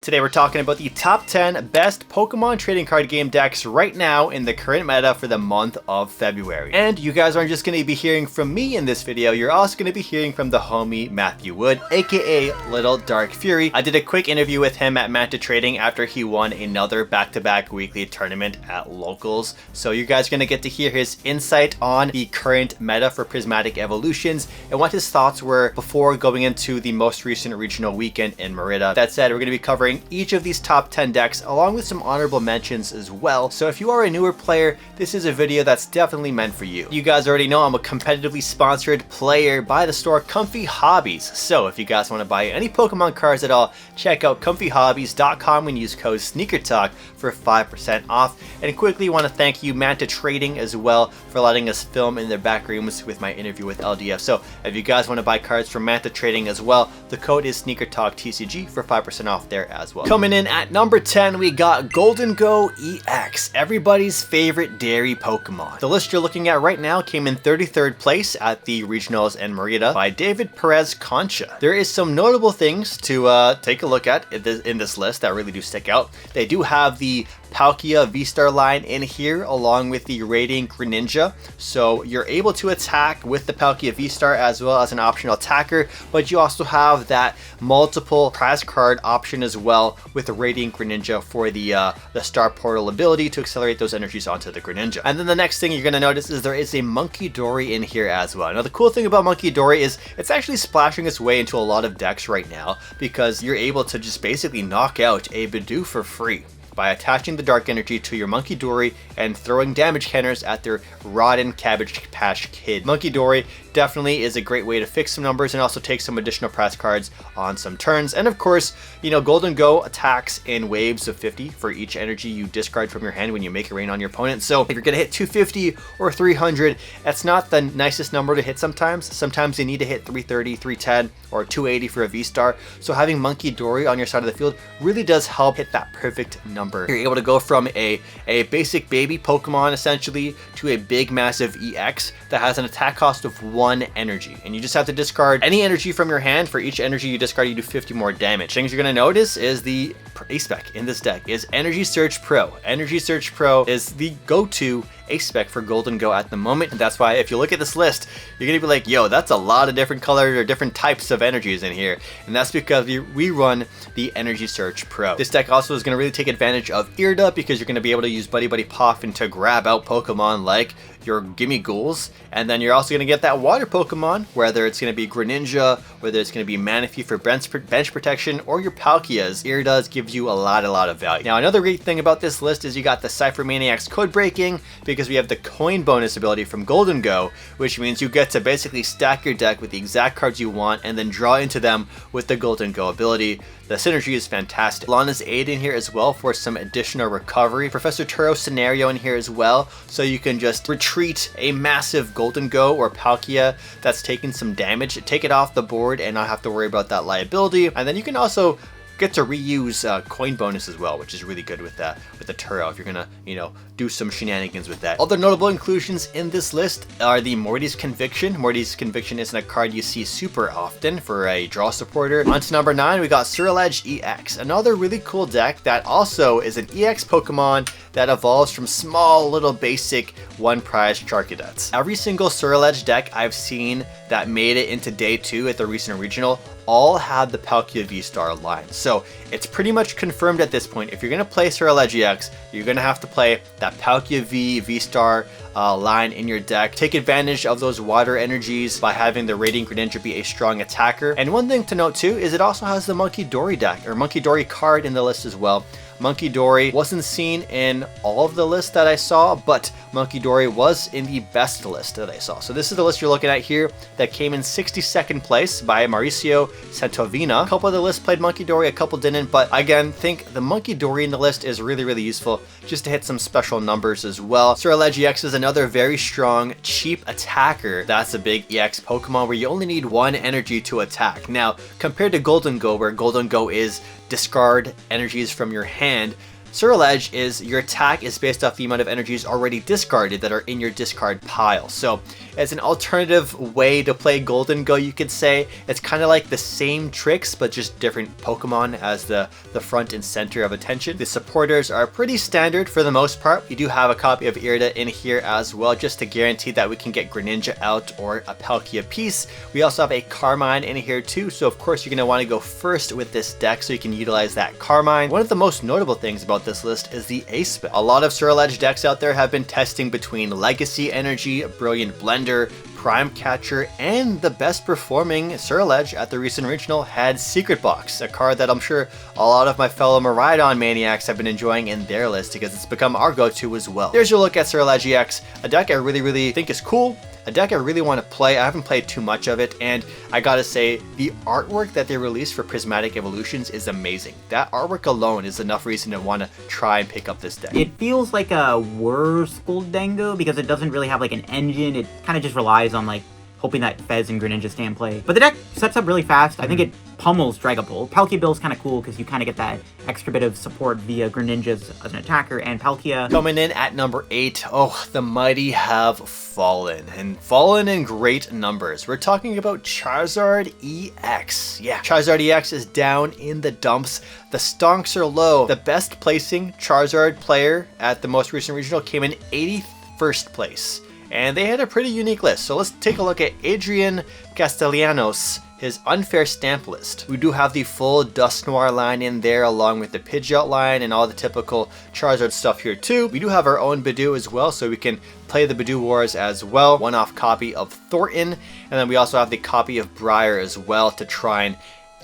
Today we're talking about the top 10 best Pokemon trading card game decks right now in the current meta for the month of February. And you guys aren't just going to be hearing from me in this video, you're also going to be hearing from the homie Matthew Wood, aka Little Dark Fury. I did a quick interview with him at Manta Trading after he won another back-to-back weekly tournament at Locals. So you guys are going to get to hear his insight on the current meta for Prismatic Evolutions and what his thoughts were before going into the most recent regional weekend in Miraidon. That said, we're going to be covering each of these top 10 decks along with some honorable mentions as well. So if you are a newer player, this is a video that's definitely meant for you. You guys already know I'm a competitively sponsored player by the store Comfy Hobbies. So if you guys want to buy any Pokemon cards at all, check out comfyhobbies.com and use code SneakerTalk for 5% off. And quickly want to thank you Manta Trading as well for letting us film in their back rooms with my interview with LDF. So if you guys want to buy cards from Manta Trading as well, the code is SneakerTalk TCG for 5% off there as well. Coming in at number 10, we got Gholdengo EX, everybody's favorite dairy Pokemon. The list you're looking at right now came in 33rd place at the regionals in Merida by David Perez Concha. There is some notable things to take a look at in this list that really do stick out. They do have the Palkia VSTAR line in here along with the Radiant Greninja, so you're able to attack with the Palkia VSTAR as well as an optional attacker, but you also have that multiple prize card option as well with the Radiant Greninja for the Star Portal ability to accelerate those energies onto the Greninja. And then the next thing you're going to notice is there is a Monkey Dory in here as well. Now the cool thing about Monkey Dory is it's actually splashing its way into a lot of decks right now because you're able to just basically knock out a Bidoof for free by attaching the Dark Energy to your Monkey Dory and throwing damage counters at their rotten Cabbage Patch Kid. Monkey Dory definitely is a great way to fix some numbers and also take some additional prize cards on some turns. And of course, you know, Gholdengo attacks in waves of 50 for each energy you discard from your hand when you make it rain on your opponent. So if you're gonna hit 250 or 300, that's not the nicest number to hit sometimes. Sometimes you need to hit 330, 310, or 280 for a V-Star. So having Monkey Dory on your side of the field really does help hit that perfect number. You're able to go from a basic baby Pokemon essentially to a big massive EX that has an attack cost of 1 energy, and you just have to discard any energy from your hand. For each energy you discard, you do 50 more damage. Things you're going to notice is the A-Spec in this deck is Energy Search Pro. Energy Search Pro is the go-to A-Spec for Gholdengo at the moment, and that's why if you look at this list, you're gonna be like, yo, that's a lot of different colors or different types of energies in here, and that's because we run the Energy Search Pro. This deck also is gonna really take advantage of Irida because you're gonna be able to use Buddy Buddy Poffin to grab out Pokemon like your Gimme Ghouls, and then you're also gonna get that water Pokemon, whether it's gonna be Greninja, whether it's gonna be Manaphy for bench protection, or your Palkias. Iridas gives you a lot of value. Now another great thing about this list is you got the Cypher Maniacs code breaking because we have the coin bonus ability from Gholdengo, which means you get to basically stack your deck with the exact cards you want and then draw into them with the Gholdengo ability. The synergy is fantastic. Lana's Aid in here as well for some additional recovery. Professor Turo Scenario in here as well, so you can just retreat a massive Gholdengo or Palkia that's taking some damage, take it off the board and not have to worry about that liability. And then you can also get to reuse coin bonus as well, which is really good with the Turo if you're gonna, you know, do some shenanigans with that. Other notable inclusions in this list are the Morty's Conviction. Morty's Conviction isn't a card you see super often for a draw supporter. On to number 9, we got Ceruledge EX, another really cool deck that also is an EX Pokemon that evolves from small little basic one prize Charcadets. Every single Ceruledge deck I've seen that made it into day 2 at the recent regional all had the Palkia V-Star line. So it's pretty much confirmed at this point, if you're gonna play Ceruledge EX, you're gonna have to play that Palkia V-Star line in your deck. Take advantage of those water energies by having the Radiant Greninja be a strong attacker. And one thing to note too is it also has the Monkey Dory deck, or Monkey Dory card in the list as well. Monkey Dory wasn't seen in all of the lists that I saw, but Monkey Dory was in the best list that I saw. So this is the list you're looking at here that came in 62nd place by Mauricio Santovina. A couple of the lists played Monkey Dory, a couple didn't, but again, think the Monkey Dory in the list is really useful just to hit some special numbers as well. Ceruledge EX is another very strong, cheap attacker. That's a big EX Pokemon where you only need 1 energy to attack. Now, compared to Gholdengo, where Gholdengo is discard energies from your hand, Ceruledge is your attack is based off the amount of energies already discarded that are in your discard pile. So as an alternative way to play Gholdengo, you could say it's kind of like the same tricks but just different Pokemon as the front and center of attention. The supporters are pretty standard for the most part. We do have a copy of Irida in here as well, just to guarantee that we can get Greninja out or a Palkia piece. We also have a Carmine in here too, so of course you're going to want to go first with this deck so you can utilize that Carmine. One of the most notable things about this list is the Ace spell. A lot of Ceruledge decks out there have been testing between Legacy Energy, Brilliant Blender, Prime Catcher, and the best performing Ceruledge at the recent regional had Secret Box, a card that I'm sure a lot of my fellow Miraidon maniacs have been enjoying in their list because it's become our go-to as well. There's your look at Ceruledge EX, a deck I really think is cool. A deck I really want to play. I haven't played too much of it, and I gotta say, the artwork that they released for Prismatic Evolutions is amazing. That artwork alone is enough reason to want to try and pick up this deck. It feels like a worse Gholdengo because it doesn't really have like an engine. It kind of just relies on like hoping that Fez and Greninja stay in play. But the deck sets up really fast. I think it pummels Dragapult. Palkia Bill's kind of cool because you kind of get that extra bit of support via Greninjas as an attacker, and Palkia. Coming in at number 8, oh, the mighty have fallen, and fallen in great numbers. We're talking about Charizard EX. Yeah, Charizard EX is down in the dumps. The stonks are low. The best placing Charizard player at the most recent regional came in 81st place. And they had a pretty unique list. So let's take a look at Adrian Castellanos, his unfair stamp list. We do have the full Dusknoir line in there along with the Pidgeot line and all the typical Charizard stuff here too. We do have our own Bidoof as well, so we can play the Bidoof Wars as well. One-off copy of Thornton, and then we also have the copy of Briar as well to try and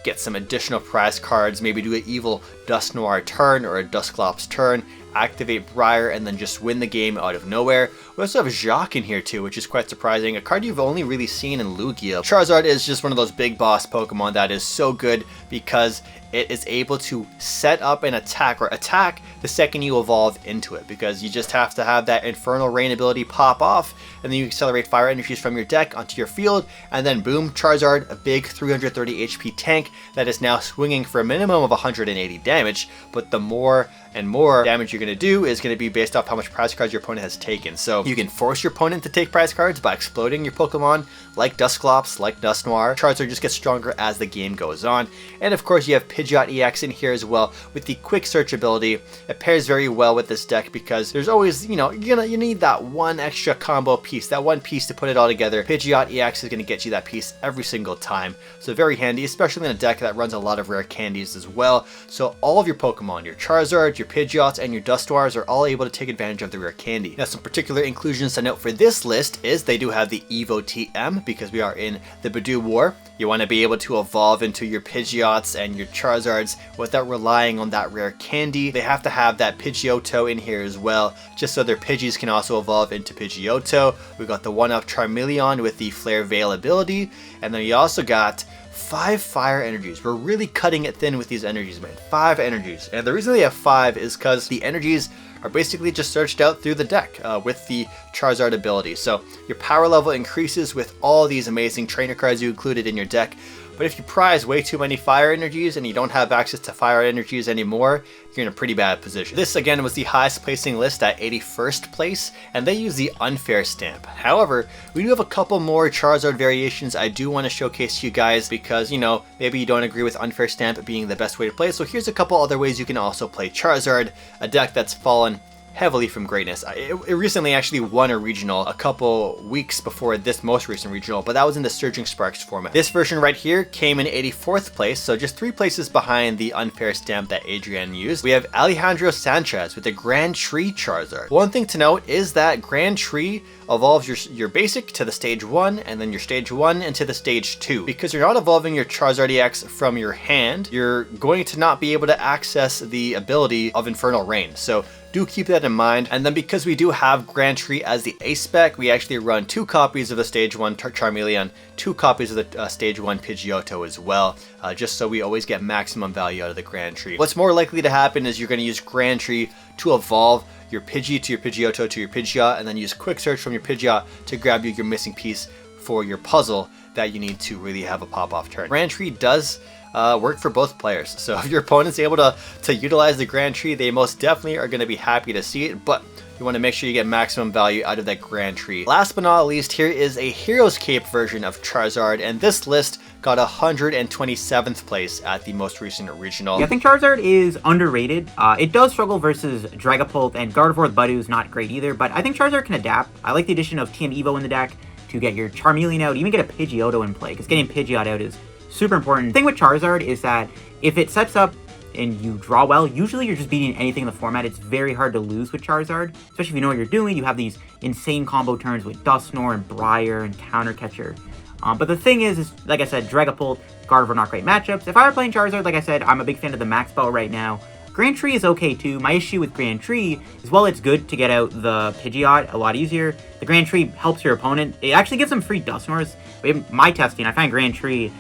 get some additional prize cards, maybe do an evil Dusknoir turn or a Dusclops turn, activate Briar, and then just win the game out of nowhere. We also have Jacques in here too, which is quite surprising. A card you've only really seen in Lugia. Charizard is just one of those big boss Pokemon that is so good because it is able to set up an attack or attack the second you evolve into it, because you just have to have that Infernal Rain ability pop off, and then you accelerate fire energies from your deck onto your field, and then boom, Charizard, a big 330 HP tank that is now swinging for a minimum of 180 damage, but the more and more damage you're going to do is going to be based off how much prize cards your opponent has taken. So you can force your opponent to take prize cards by exploding your Pokemon like Dusclops, like Dusknoir. Charizard just gets stronger as the game goes on. And of course you have Pidgeot EX in here as well with the quick search ability. It pairs very well with this deck because there's always, you know, you need that one extra combo piece, that one piece to put it all together. Pidgeot EX is going to get you that piece every single time. So very handy, especially in a deck that runs a lot of rare candies as well. So all of your Pokemon, your Charizard, your Pidgeots, and your Dusknoirs are all able to take advantage of the rare candy. Now some particular inclusions to note for this list is they do have the Evo TM because we are in the Bidoof War. You want to be able to evolve into your Pidgeots and your Charizards without relying on that rare candy. They have to have that Pidgeotto in here as well, just so their Pidgeys can also evolve into Pidgeotto. We got the one-up Charmeleon with the Flare Veil ability, and then you also got 5 fire energies. We're really cutting it thin with these energies, man. 5 energies. And the reason they have 5 is because the energies are basically just searched out through the deck with the Charizard ability. So your power level increases with all these amazing trainer cards you included in your deck. But if you prize way too many fire energies and you don't have access to fire energies anymore, you're in a pretty bad position. This again was the highest placing list at 81st place, and they use the unfair stamp. However, we do have a couple more Charizard variations I do want to showcase to you guys because, you know, maybe you don't agree with unfair stamp being the best way to play. So here's a couple other ways you can also play Charizard, a deck that's fallen heavily from greatness. It recently actually won a regional a couple weeks before this most recent regional, but that was in the Surging Sparks format. This version right here came in 84th place, so just 3 places behind the unfair stamp that Adrian used. We have Alejandro Sanchez with the Grand Tree Charizard. One thing to note is that Grand Tree evolves your basic to the stage 1 and then your stage 1 into the stage 2. Because you're not evolving your Charizard EX from your hand, you're going to not be able to access the ability of Infernal Rain. So do keep that in mind. And then because we do have Grand Tree as the A spec, we actually run 2 copies of the stage 1 Charmeleon, 2 copies of the stage 1 Pidgeotto as well, just so we always get maximum value out of the Grand Tree. What's more likely to happen is you're going to use Grand Tree to evolve your Pidgey to your Pidgeotto to your Pidgeot, and then use Quick Search from your Pidgeot to grab you your missing piece for your puzzle that you need to really have a pop-off turn. Grand Tree does work for both players. So if your opponent's able to utilize the Grand Tree, they most definitely are going to be happy to see it, but you want to make sure you get maximum value out of that Grand Tree. Last but not least, here is a Hero's Cape version of Charizard, and this list got 127th place at the most recent regional. Yeah, I think Charizard is underrated. It does struggle versus Dragapult, and Gardevoir with Budu is not great either, but I think Charizard can adapt. I like the addition of TM Evo in the deck to get your Charmeleon out, even get a Pidgeotto in play, because getting Pidgeot out is super important. The thing with Charizard is that if it sets up and you draw well, usually you're just beating anything in the format. It's very hard to lose with Charizard, especially if you know what you're doing. You have these insane combo turns with Dusknoir and Briar and Counter Catcher. But the thing is, like I said, Dragapult, Gardevoir, not great matchups. If I were playing Charizard, like I said, I'm a big fan of the Max Belt right now. Grand Tree is okay too. My issue with Grand Tree is, while it's good to get out the Pidgeot a lot easier, the Grand Tree helps your opponent. It actually gives them free Dusknoirs. In my testing, I find Grand Tree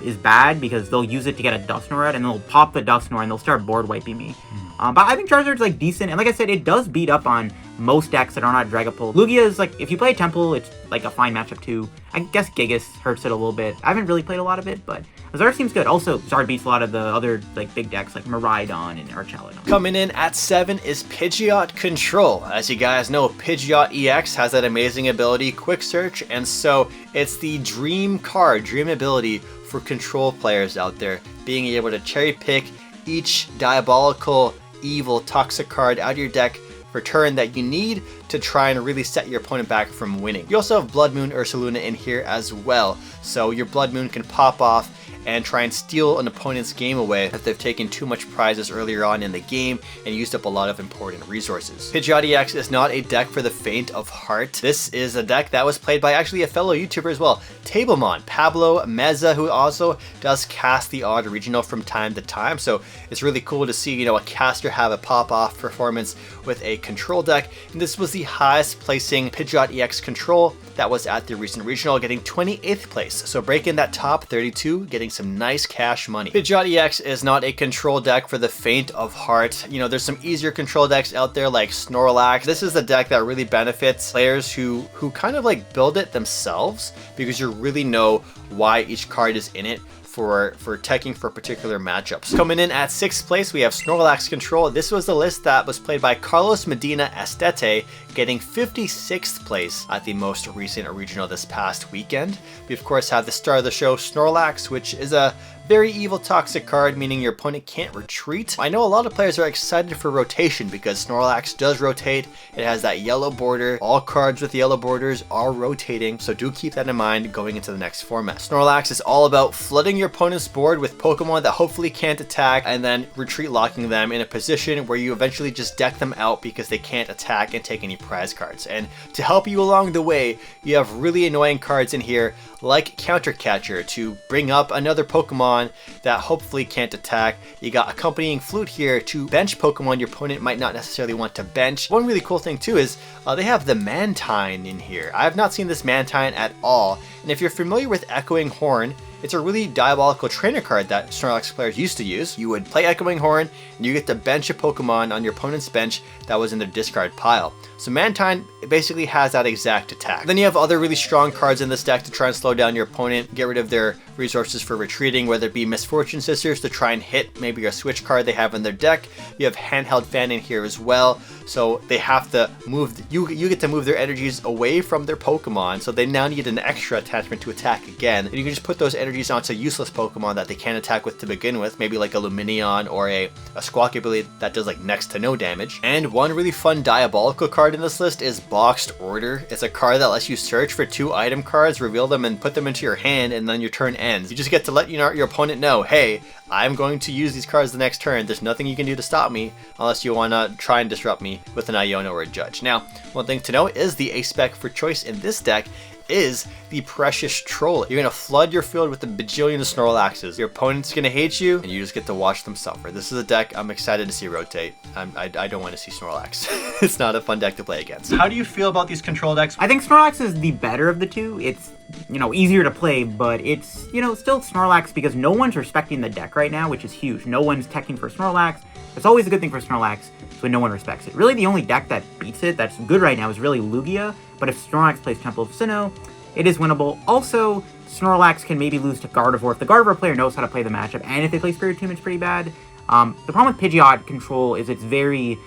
is bad because they'll use it to get a Dusknoir out, and they'll pop the Dusknoir and they'll start board wiping me. But I think Charizard's like decent, and like I said, it does beat up on most decks that are not Dragapult. Lugia is like, if you play Temple, it's like a fine matchup too. I guess Gigas hurts it a little bit. I haven't really played a lot of it, but Zard seems good. Also, Zard beats a lot of the other like big decks like Miraidon and Archaludon. Coming in at 7 is Pidgeot Control. As you guys know, Pidgeot EX has that amazing ability, Quick Search, and so it's the dream card, dream ability for Control players out there, being able to cherry pick each diabolical, evil, toxic card out of your deck for turn that you need to try and really set your opponent back from winning. You also have Blood Moon Ursaluna in here as well, so your Blood Moon can pop off and try and steal an opponent's game away if they've taken too much prizes earlier on in the game and used up a lot of important resources. Pidgeot EX is not a deck for the faint of heart. This is a deck that was played by actually a fellow YouTuber as well, Tablemon, Pablo Meza, who also does cast the odd regional from time to time, so it's really cool to see, you know, a caster have a pop-off performance with a control deck, and this was the highest placing Pidgeot EX control that was at the recent regional, getting 28th place, so breaking that top 32, getting some nice cash money. Pidgeot EX is not a control deck for the faint of heart. You know, there's some easier control decks out there like Snorlax. This is the deck that really benefits players who kind of like build it themselves, because you really know why each card is in it for teching for particular matchups. Coming in at 6th place, we have Snorlax Control. This was the list that was played by Carlos Medina Estete, getting 56th place at the most recent regional this past weekend. We of course have the star of the show, Snorlax, which is a very evil toxic card, meaning your opponent can't retreat. I know a lot of players are excited for rotation because Snorlax does rotate. It has that yellow border. All cards with yellow borders are rotating, so do keep that in mind going into the next format. Snorlax is all about flooding your opponent's board with Pokemon that hopefully can't attack, and then retreat locking them in a position where you eventually just deck them out because they can't attack and take any prize cards. And to help you along the way, you have really annoying cards in here like Counter Catcher to bring up another Pokemon that hopefully can't attack. You got Accompanying Flute here to bench Pokemon your opponent might not necessarily want to bench. One really cool thing too is they have the Mantine in here. I have not seen this Mantine at all, and if you're familiar with Echoing Horn, it's a really diabolical trainer card that Snorlax players used to use. You would play Echoing Horn, and you get to bench a Pokemon on your opponent's bench that was in their discard pile. So Mantine basically has that exact attack. Then you have other really strong cards in this deck to try and slow down your opponent, get rid of their resources for retreating, whether it be Misfortune Sisters to try and hit maybe a switch card they have in their deck. You have Handheld Fan in here as well, so they have to move, you get to move their energies away from their Pokemon, so they now need an extra attachment to attack again. And you can just put those energies onto useless Pokemon that they can't attack with to begin with, maybe like a Lumineon or a Squawk ability that does like next to no damage. And one really fun diabolical card in this list is Boxed Order. It's a card that lets you search for 2 item cards, reveal them, and put them into your hand, and then your turn ends. You just get to let your opponent know, hey, I'm going to use these cards the next turn. There's nothing you can do to stop me unless you want to try and disrupt me with an Iono or a Judge. Now, one thing to note is the ace spec for choice in this deck is the Precious Troll. You're going to flood your field with a bajillion Snorlaxes. Your opponent's going to hate you, and you just get to watch them suffer. This is a deck I'm excited to see rotate. I don't want to see Snorlax. It's not a fun deck to play against. How do you feel about these control decks? I think Snorlax is the better of the two. It's, you know, easier to play, but it's, you know, still Snorlax because no one's respecting the deck right now, which is huge. No one's teching for Snorlax. It's always a good thing for Snorlax when no one respects it. Really, the only deck that beats it, that's good right now, is really Lugia, but if Snorlax plays Temple of Sinnoh, it is winnable. Also, Snorlax can maybe lose to Gardevoir if the Gardevoir player knows how to play the matchup, and if they play Spiritomb, it's pretty bad. The problem with Pidgeot Control is it's very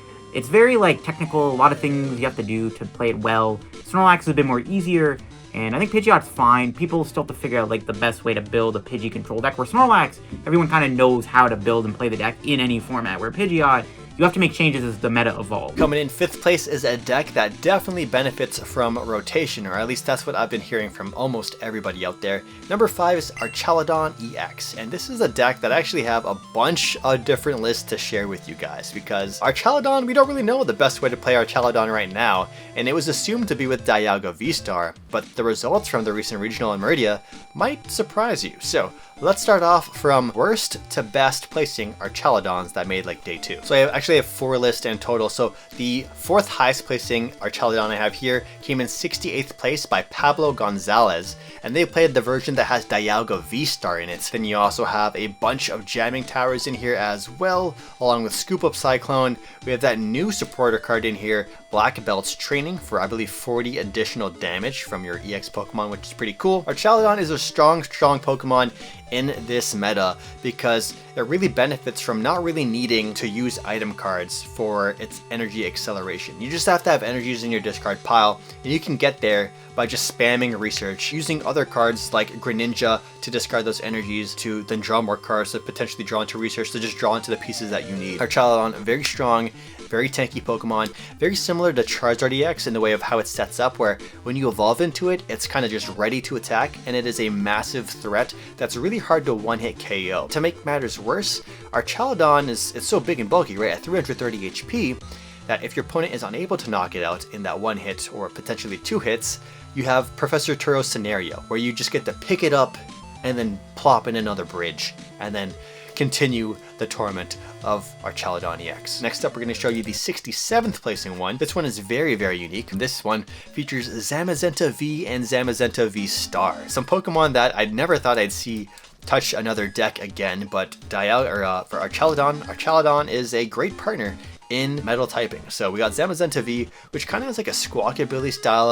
like technical, a lot of things you have to do to play it well. Snorlax is a bit more easier, and I think Pidgeot's fine. People still have to figure out like the best way to build a Pidgey Control deck, where Snorlax, everyone kind of knows how to build and play the deck in any format, where Pidgeot, you have to make changes as the meta evolves. Coming in 5th place is a deck that definitely benefits from rotation, or at least that's what I've been hearing from almost everybody out there. Number 5 is Archaludon EX, and this is a deck that I actually have a bunch of different lists to share with you guys, because Archaludon, we don't really know the best way to play Archaludon right now, and it was assumed to be with Dialga VSTAR, but the results from the recent regional in Meridia might surprise you. So let's start off from worst to best placing Archaludons that made like day 2. So I actually have 4 lists in total. So the 4th highest placing Archaludon I have here came in 68th place by Pablo Gonzalez, and they played the version that has Dialga VSTAR in it. Then you also have a bunch of jamming towers in here as well, along with Scoop Up Cyclone. We have that new supporter card in here, Black Belt's Training, for I believe 40 additional damage from your EX Pokemon, which is pretty cool. Archaludon is a strong Pokemon in this meta because it really benefits from not really needing to use item cards for its energy acceleration. You just have to have energies in your discard pile, and you can get there by just spamming research, using other cards like Greninja to discard those energies to then draw more cards to potentially draw into research to just draw into the pieces that you need. Archaludon, very strong, very tanky Pokemon, very similar to Charizard EX in the way of how it sets up, where when you evolve into it, it's kind of just ready to attack, and it is a massive threat that's really hard to one-hit KO. To make matters worse, Archaludon it's so big and bulky, right, at 330 HP, that if your opponent is unable to knock it out in that 1 hit or potentially 2 hits, you have Professor Turo's scenario, where you just get to pick it up and then plop in another bridge, and then continue the torment of Archaludon EX. Next up, we're going to show you the 67th placing one. This one is very, very unique. This one features Zamazenta V and Zamazenta VSTAR. Some Pokemon that I never thought I'd see touch another deck again, but for Archaludon is a great partner in metal typing. So we got Zamazenta V, which kind of has like a Squawkabilly style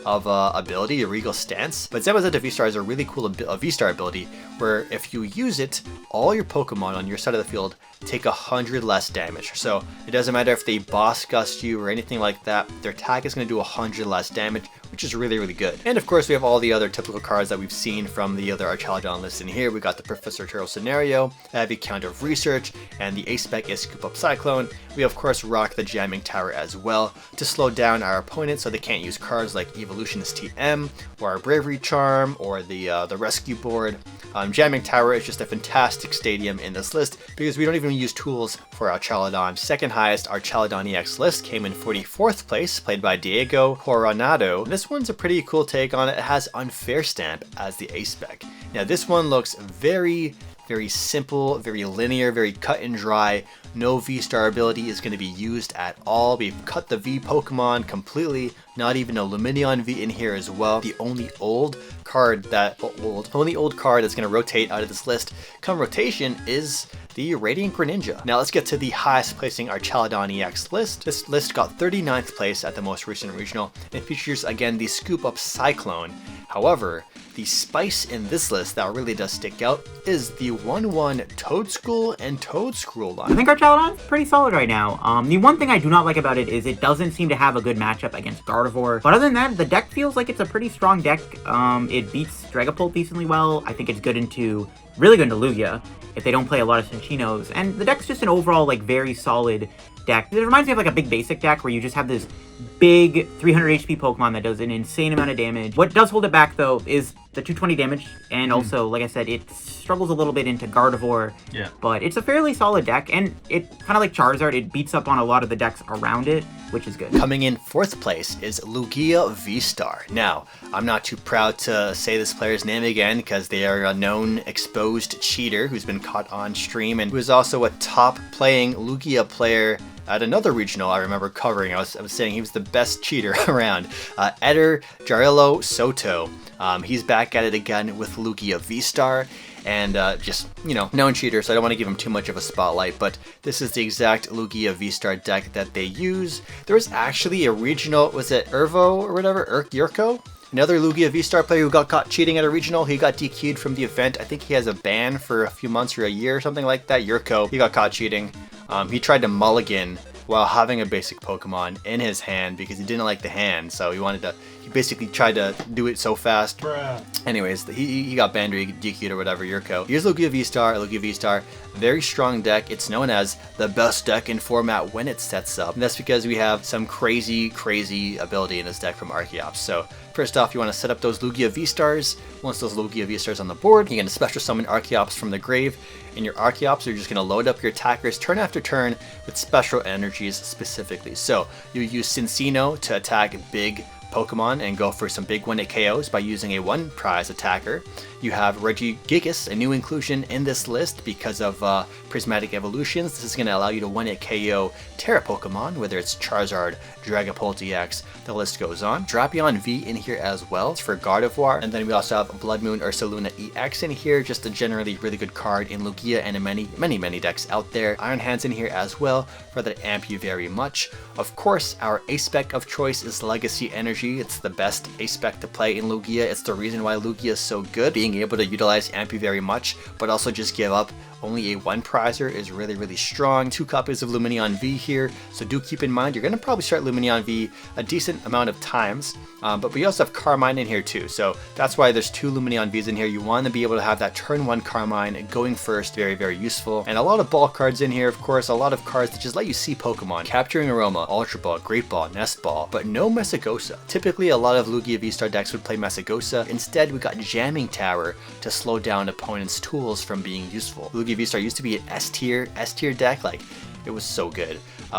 of ability, a Regal Stance. But Zamazenta VSTAR is a really cool VSTAR ability where if you use it, all your Pokemon on your side of the field take 100 less damage. So it doesn't matter if they boss gust you or anything like that, their attack is going to do 100 less damage, which is really, really good. And of course, we have all the other typical cards that we've seen from the other Archaludon list in here. We got the Professor Turo scenario, the Heavy Counter of Research, and the A-Spec is Scoop Up Cyclone. We of course rock the Jamming Tower as well to slow down our opponents so they can't use cards like Evolutionist TM or our Bravery Charm or the Rescue Board. Jamming Tower is just a fantastic stadium in this list because we don't even use tools for Archaludon. Second highest Archaludon EX list came in 44th place, played by Diego Coronado. This one's a pretty cool take on it. It has Unfair Stamp as the A-Spec. Now this one looks very simple, very linear, very cut and dry. No V-Star ability is going to be used at all. We've cut the V Pokemon completely, not even a Lumineon V in here as well. The only old card that's going to rotate out of this list come rotation is the Radiant Greninja. Now let's get to the highest placing Archaludon EX list. This list got 39th place at the most recent regional. It features again the Scoop Up Cyclone. However, the spice in this list that really does stick out is the 1/1 Toedscool and Toedscruel line. I think Archaludon's pretty solid right now. The one thing I do not like about it is it doesn't seem to have a good matchup against Gardevoir. But other than that, the deck feels like it's a pretty strong deck. It beats Dragapult decently well. I think it's really good into Lugia if they don't play a lot of Cinchinos. And the deck's just an overall like very solid deck. It reminds me of like a big basic deck where you just have this big 300 HP Pokemon that does an insane amount of damage. What does hold it back though is the 220 damage, and also, like I said, it struggles a little bit into Gardevoir. Yeah. But it's a fairly solid deck, and it kind of like Charizard, it beats up on a lot of the decks around it, which is good. Coming in 4th place is Lugia VSTAR. Now, I'm not too proud to say this player's name again because they are a known exposed cheater who's been caught on stream and who is also a top playing Lugia player at another regional I remember covering. I was saying he was the best cheater around. Eder Jarillo Soto. He's back at it again with Lugia VSTAR, and just, known cheater, so I don't want to give him too much of a spotlight, but this is the exact Lugia VSTAR deck that they use. There was actually a regional, was it Irvo or whatever, Yurko? Another Lugia VSTAR player who got caught cheating at a regional, he got DQ'd from the event. I think he has a ban for a few months or a year or something like that. Yurko, he got caught cheating. He tried to mulligan while having a basic Pokemon in his hand because he didn't like the hand, so he basically tried to do it so fast. Bruh. Anyways, he got banned or DQ'd or whatever, Yurko. Here's Lugia VSTAR, very strong deck. It's known as the best deck in format when it sets up. And that's because we have some crazy ability in this deck from Archeops. So first off, you want to set up those Lugia V-Stars. Once those Lugia V-Stars on the board, you're going to special summon Archeops from the grave. In your Archeops, you're just going to load up your attackers turn after turn with special energies specifically. So you use Cincino to attack big Pokemon and go for some big 1-hit KOs by using a 1-prize attacker. You have Regigigas, a new inclusion in this list because of Prismatic Evolutions. This is going to allow you to 1-hit KO Terra Pokemon, whether it's Charizard, Dragapult EX, the list goes on. Drapion V in here as well, it's for Gardevoir. And then we also have Blood Moon Ursaluna EX in here, just a generally really good card in Lugia and in many decks out there. Iron Hands in here as well, for that amp you very much. Of course, our A-Spec of choice is Legacy Energy. It's the best A-Spec to play in Lugia. It's the reason why Lugia is so good. Being able to utilize Ampy very much, but also just give up only a 1-prizer is really strong. 2 copies of Lumineon V here, so do keep in mind you're going to probably start Lumineon V a decent amount of times, but we also have Carmine in here too, so that's why there's 2 Lumineon Vs in here. You want to be able to have that turn 1 Carmine going first, very useful. And a lot of ball cards in here, of course, a lot of cards that just let you see Pokemon. Capturing Aroma, Ultra Ball, Great Ball, Nest Ball, but no Mesagosa. Typically a lot of Lugia V-Star decks would play Mesagosa. Instead, we got Jamming Tower to slow down opponents' tools from being useful. Lugia V-Star used to be an S tier deck, like it was so good.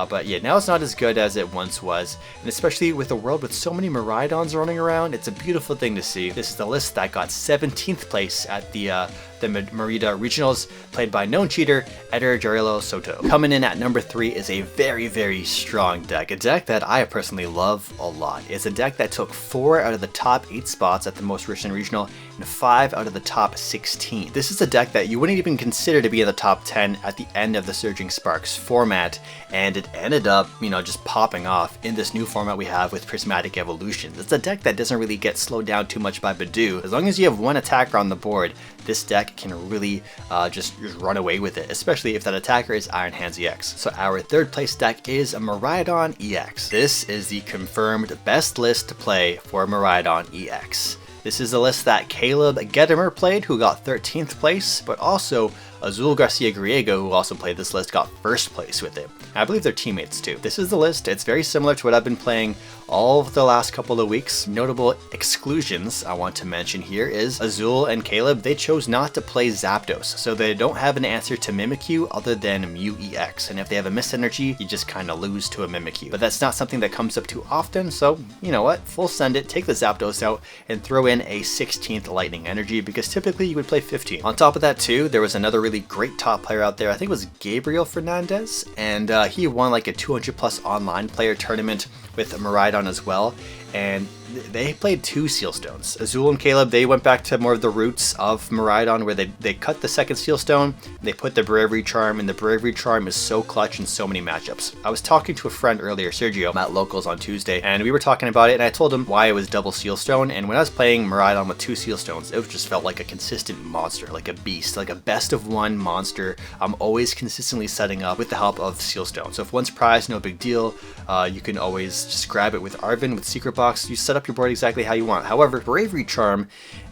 But yeah, now it's not as good as it once was, and especially with a world with so many Miraidons running around, it's a beautiful thing to see. This is the list that got 17th place at the Merida Regionals, played by known cheater Eder Jarillo Soto. Coming in at number 3 is a very strong deck, a deck that I personally love a lot. It's a deck that took 4 out of the top 8 spots at the most recent regional and 5 out of the top 16. This is a deck that you wouldn't even consider to be in the top 10 at the end of the Surging Sparks format, and it ended up, just popping off in this new format we have with Prismatic Evolutions. It's a deck that doesn't really get slowed down too much by Badoo. As long as you have 1 attacker on the board, this deck can really just run away with it, especially if that attacker is Iron Hands EX. So our 3rd place deck is a Miraidon EX. This is the confirmed best list to play for Miraidon EX. This is a list that Caleb Gedimer played, who got 13th place, but also Azul Garcia Griego, who also played this list, got 1st place with it. I believe they're teammates too. This is the list. It's very similar to what I've been playing all of the last couple of weeks. Notable exclusions I want to mention here is Azul and Caleb, they chose not to play Zapdos, so they don't have an answer to Mimikyu other than Mew EX, and if they have a Mist Energy, you just kind of lose to a Mimikyu. But that's not something that comes up too often, so you know what, full send it, take the Zapdos out, and throw in a 16th Lightning Energy, because typically you would play 15. On top of that too, there was another really great top player out there, I think it was Gabriel Fernandez, and he won like a 200+ online player tournament with Miraidon as well, and they played 2 Sealstones. Azul and Caleb, they went back to more of the roots of Miraidon, where they cut the 2nd Sealstone, they put the Bravery Charm, and the Bravery Charm is so clutch in so many matchups. I was talking to a friend earlier, Sergio, at Locals on Tuesday, and we were talking about it, and I told him why it was double Sealstone, and when I was playing Miraidon with 2 Sealstones, it just felt like a consistent monster, like a beast, like a best of 1 monster. I'm always consistently setting up with the help of Sealstone. So if one's prized, no big deal. You can always just grab it with Arven, with Secret Box, you set up your board exactly how you want. However, Bravery Charm,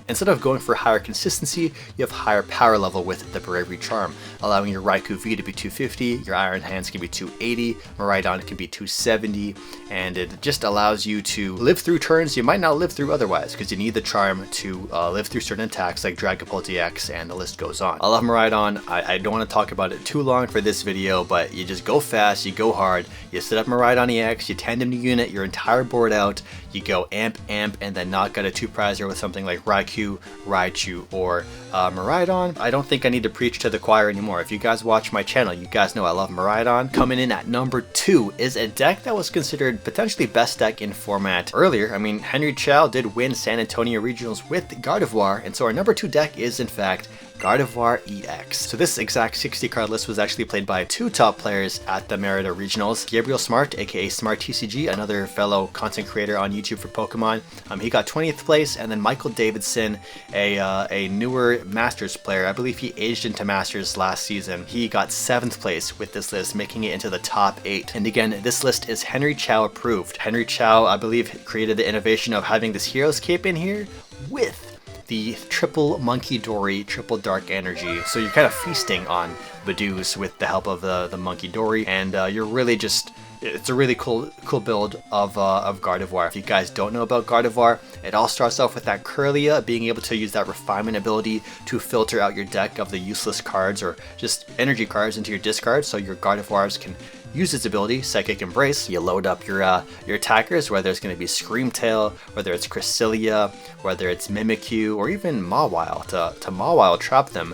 instead of going for higher consistency, you have higher power level with the Bravery Charm, allowing your Raikou V to be 250, your Iron Hands can be 280, Miraidon can be 270, and it just allows you to live through turns you might not live through otherwise, because you need the Charm to live through certain attacks like Dragapult EX, and the list goes on. I love Miraidon. I don't want to talk about it too long for this video, but you just go fast, you go hard, you set up Miraidon EX, you tandem to unit your entire board out, you go amp, and then knock out a 2-prizer with something like Raikou, Raichu, or Miraidon. I don't think I need to preach to the choir anymore. If you guys watch my channel, you guys know I love Miraidon. Coming in at number 2 is a deck that was considered potentially best deck in format earlier. I mean, Henry Chow did win San Antonio Regionals with Gardevoir, and so our number 2 deck is in fact Gardevoir EX. So this exact 60 card list was actually played by 2 top players at the Miraidon Regionals. Gabriel Smart, aka Smart TCG, another fellow content creator on YouTube for Pokemon. He got 20th place, and then Michael Davidson, a newer Masters player. I believe he aged into Masters last season. He got 7th place with this list, making it into the top 8. And again, this list is Henry Chow approved. Henry Chow, I believe, created the innovation of having this Hero's Cape in here with the triple Monkey Dory, triple Dark Energy. So you're kind of feasting on Badoos with the help of the Monkey Dory, and you're really just, it's a really cool build of Gardevoir. If you guys don't know about Gardevoir, it all starts off with that Curlia, being able to use that refinement ability to filter out your deck of the useless cards or just energy cards into your discard, so your Gardevoirs can use its ability, Psychic Embrace. You load up your attackers, whether it's going to be Screamtail, whether it's Cresselia, whether it's Mimikyu, or even Mawile to Mawile trap them,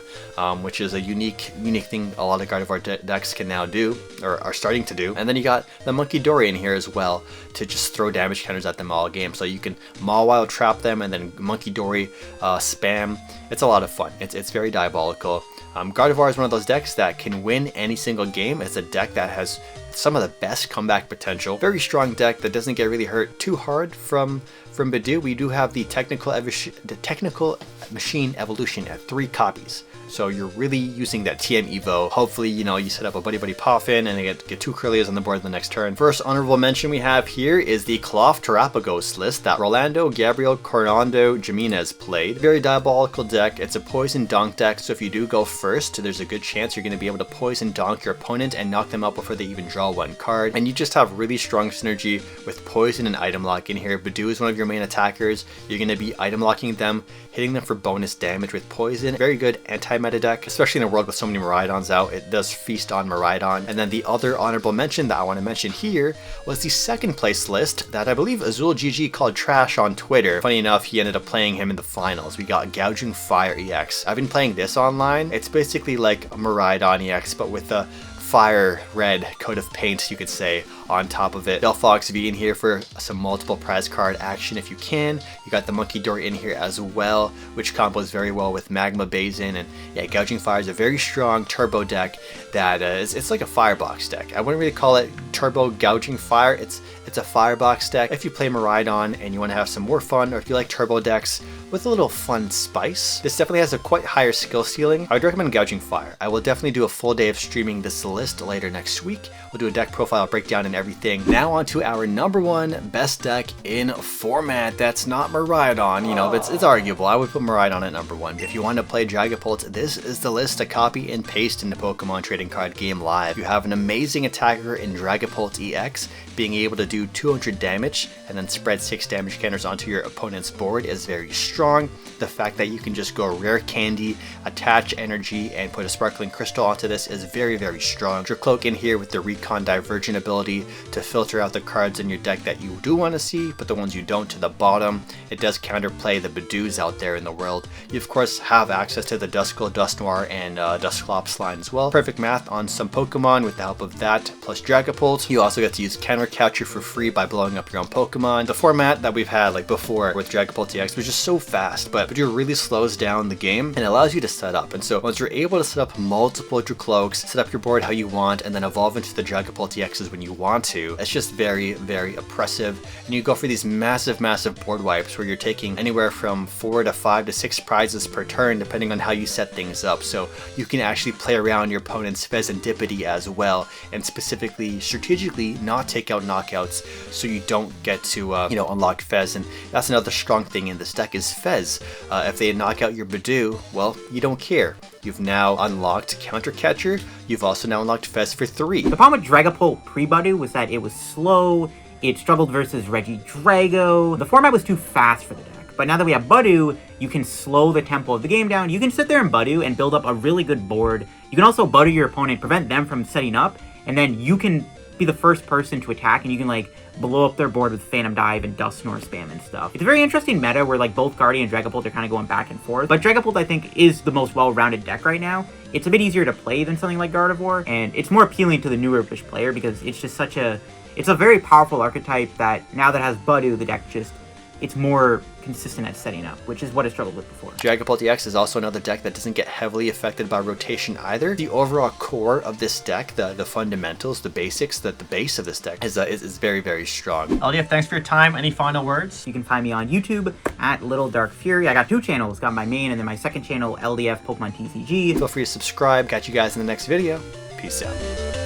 which is a unique thing a lot of Gardevoir decks can now do, or are starting to do. And then you got the Monkey Dory in here as well to just throw damage counters at them all game. So you can Mawile trap them and then Monkey Dory spam. It's a lot of fun. It's very diabolical. Gardevoir is one of those decks that can win any single game. It's a deck that has some of the best comeback potential. Very strong deck that doesn't get really hurt too hard from Badoo. We do have the technical machine evolution at 3 copies. So you're really using that TM Evo. Hopefully, you know, you set up a Buddy Buddy Poffin and get 2 Curlias on the board the next turn. First honorable mention we have here is the Cloth Terapagos list that Rolando Gabriel Coronado Jimenez played. Very diabolical deck. It's a poison donk deck, so if you do go first, there's a good chance you're going to be able to poison donk your opponent and knock them out before they even draw 1 card. And you just have really strong synergy with poison and item lock in here. Badoo is one of your main attackers. You're going to be item locking them, hitting them for bonus damage with poison. Very good anti-meta deck, especially in a world with so many Miraidons out. It does feast on Miraidon. And then the other honorable mention that I want to mention here was the 2nd place list that I believe Azul GG called trash on Twitter. Funny enough, he ended up playing him in the finals. We got Gouging Fire EX. I've been playing this online. It's basically like a Miraidon EX, but with a fire red coat of paint, you could say, on top of it. Delphox V in here for some multiple prize card action if you can. You got the Monkey Dory in here as well, which combos very well with Magma Basin. And yeah, Gouging Fire is a very strong turbo deck that it's like a firebox deck. I wouldn't really call it turbo Gouging Fire. It's a firebox deck. If you play Miraidon and you want to have some more fun, or if you like turbo decks with a little fun spice, this definitely has a quite higher skill ceiling. I would recommend Gouging Fire. I will definitely do a full day of streaming this list later next week. We'll do a deck profile breakdown and everything. Now on to our #1 best deck in format that's not Miraidon. You know, it's arguable. I would put Miraidon at #1. If you want to play Dragapult, this is the list to copy and paste in the Pokemon trading card game live. You have an amazing attacker in Dragapult EX. Being able to do 200 damage and then spread 6 damage counters onto your opponent's board is very strong. The fact that you can just go Rare Candy, attach energy, and put a Sparkling Crystal onto this is very, very strong. Your Cloak in here with the Recon Divergent ability to filter out the cards in your deck that you do want to see, but the ones you don't to the bottom. It does counterplay the Badoos out there in the world. You of course have access to the Duskull, Dusknoir, and Dusclops line as well. Perfect math on some Pokemon with the help of that, plus Dragapult. You also get to use Counter Catcher for free by blowing up your own Pokemon. The format that we've had like before with Dragapult EX was just so fast, but Pidgeot really slows down the game and allows you to set up. And so once you're able to set up multiple Dracloaks, set up your board how you want, and then evolve into the Dragapult EXs when you want to, it's just very, very oppressive. And you go for these massive board wipes where you're taking anywhere from 4 to 5 to 6 prizes per turn depending on how you set things up. So you can actually play around your opponent's Pheasantipity as well, and specifically strategically not take out knockouts so you don't get to unlock Fez. And that's another strong thing in this deck is Fez. If they knock out your Badoo, well, you don't care. You've now unlocked Counter Catcher. You've also now unlocked Fez for 3. The problem with Dragapult pre-Badoo was that it was slow, it struggled versus Regidrago. The format was too fast for the deck. But now that we have Badoo, you can slow the tempo of the game down. You can sit there and Badoo and build up a really good board. You can also Badoo your opponent, prevent them from setting up, and then you can be the first person to attack, and you can like blow up their board with Phantom Dive and Dusknoir spam and stuff. It's a very interesting meta where like both Guardian and Dragapult are kind of going back and forth, but Dragapult I think is the most well-rounded deck right now. It's a bit easier to play than something like Gardevoir, and it's more appealing to the newer-ish player because it's just it's a very powerful archetype that now that has Badoo, the deck just it's more consistent at setting up, which is what I struggled with before. Dragapult EX is also another deck that doesn't get heavily affected by rotation either. The overall core of this deck, the fundamentals, the basics, the base of this deck is very, very strong. LDF, thanks for your time. Any final words? You can find me on YouTube at Little Dark Fury. I got 2 channels, got my main and then my second channel, LDF Pokemon TCG. Feel free to subscribe. Catch you guys in the next video. Peace out.